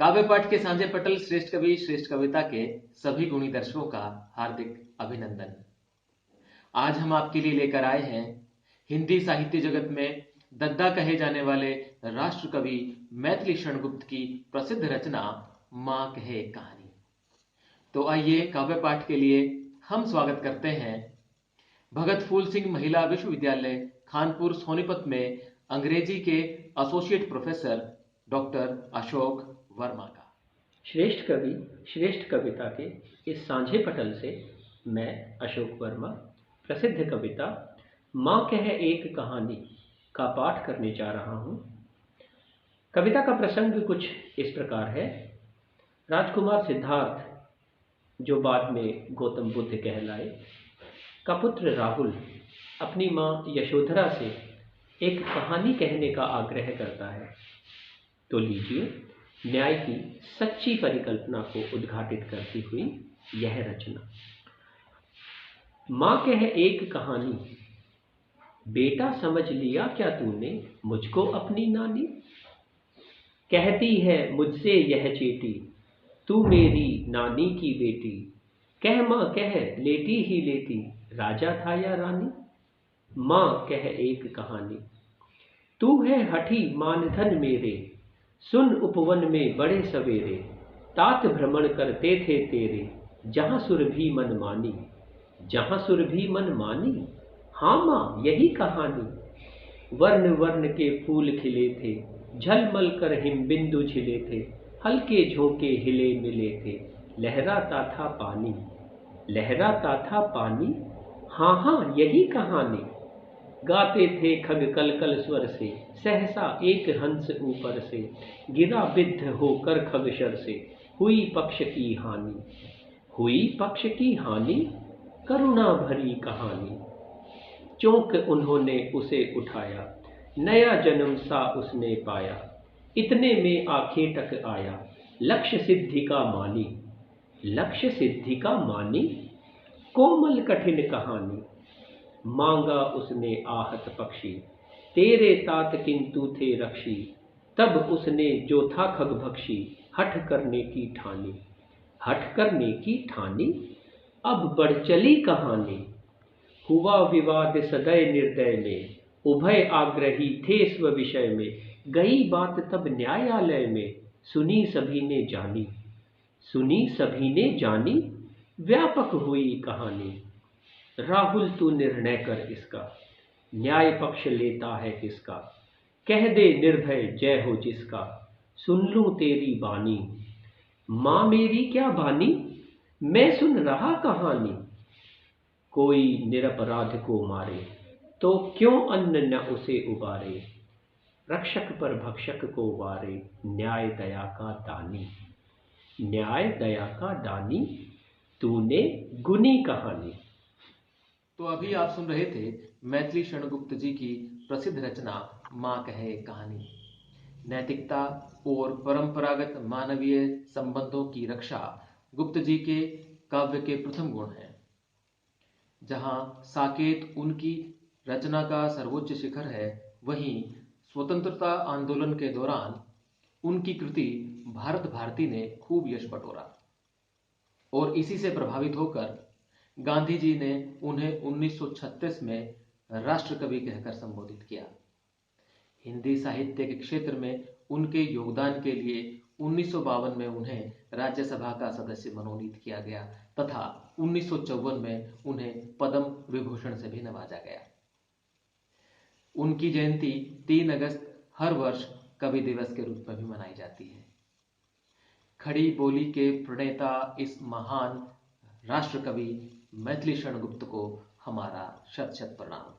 काव्य पाठ के सांझे पटल श्रेष्ठ कवि श्रेष्ठ कविता के सभी गुणी दर्शकों का हार्दिक अभिनंदन। आज हम आपके लिए लेकर आए हैं हिंदी साहित्य जगत में दद्दा कहे जाने वाले राष्ट्र कवि मैथिली शरण गुप्त की प्रसिद्ध रचना मां कहे एक कहानी। तो आइए काव्य पाठ के लिए हम स्वागत करते हैं भगत फूल सिंह महिला विश्वविद्यालय खानपुर सोनीपत में अंग्रेजी के associate professor doctor Ashok Verma का। श्रेष्ठ कवि श्रेष्ठ कविता के इस सांझे पटल से मैं अशोक वर्मा प्रसिद्ध कविता मां कहे एक कहानी का पाठ करने जा रहा हूं। कविता का प्रसंग कुछ इस प्रकार है। राजकुमार सिद्धार्थ, जो बाद में गौतम बुद्ध कहलाए, का पुत्र राहुल अपनी मां यशोधरा से एक कहानी कहने का आग्रह करता है। तो लीजिए न्याय की सच्ची परिकल्पना को उद्घाटित करती हुई यह रचना। मां कहे एक कहानी, बेटा समझ लिया क्या तूने मुझको अपनी नानी। कहती है मुझसे यह चेटी, तू मेरी नानी की बेटी। कह मां कह लेटी ही लेटी, राजा था या रानी। मां कह एक कहानी, तू है हठी मानधन मेरे, सुन उपवन में बड़े सवेरे। तात भ्रमण करते थे तेरे, जहां सुरभि मन मानी। जहां सुरभि मन मानी, हाँ मां यही कहानी। वर्ण वर्ण के फूल खिले थे, झलमल कर हिमबिंदु झिले थे। हल्के झोंके हिले मिले थे, लहराता था पानी। लहराता था पानी, हाँ हाँ यही कहानी। गाते थे खग कल कल स्वर से, सहसा एक हंस ऊपर से। गिरा बिद्ध होकर खगशर से, हुई पक्ष की हानि। हुई पक्ष की हानि, करुणा भरी कहानी। चौंक उन्होंने उसे उठाया, नया जन्म सा उसने पाया। इतने में आखेटक आया, लक्ष्य सिद्धि का मानी। लक्ष्य सिद्धि का मानी, कोमल कठिन कहानी। मांगा उसने आहत पक्षी, तेरे तात किंतु थे रक्षी। तब उसने जो था खगभक्षी, हठ करने की ठानी। हठ करने की ठानी, अब बढ़ चली कहानी। हुआ विवाद सदय निर्दय में, उभय आग्रही थे स्व विषय में। गई बात तब न्यायालय में, सुनी सभी ने जानी। सुनी सभी ने जानी, व्यापक हुई कहानी। राहुल तू निर्णय कर इसका, न्याय पक्ष लेता है किसका। कह दे निर्भय जय हो जिसका, सुन लूं तेरी बानी। मां मेरी क्या बानी, मैं सुन रहा कहानी। कोई निरपराध को मारे, तो क्यों अन्न न उसे उबारे। रक्षक पर भक्षक को वारे, न्याय दया का दानी। न्याय दया का दानी, तूने गुनी कहानी। तो अभी आप सुन रहे थे मैथिली शरण गुप्त जी की प्रसिद्ध रचना मां कहे एक कहानी। नैतिकता और परंपरागत मानवीय संबंधों की रक्षा गुप्त जी के काव्य के प्रथम गुण हैं। जहां साकेत उनकी रचना का सर्वोच्च शिखर है, वहीं स्वतंत्रता आंदोलन के दौरान उनकी कृति भारत भारती ने खूब यश बटोरा और इसी से प्रभावित होकर गांधी जी ने उन्हें 1936 में राष्ट्र कवि कहकर संबोधित किया। हिंदी साहित्य के क्षेत्र में उनके योगदान के लिए 1952 में उन्हें राज्यसभा का सदस्य मनोनीत किया गया तथा 1954 में उन्हें पद्म विभूषण से भी नवाजा गया। उनकी जयंती 3 अगस्त हर वर्ष कवि दिवस के रूप में भी मनाई जाती है। खड़ी बोली के प्रणेता इस महान राष्ट्र कवि मैथिली शरण गुप्त को हमारा शत शत प्रणाम।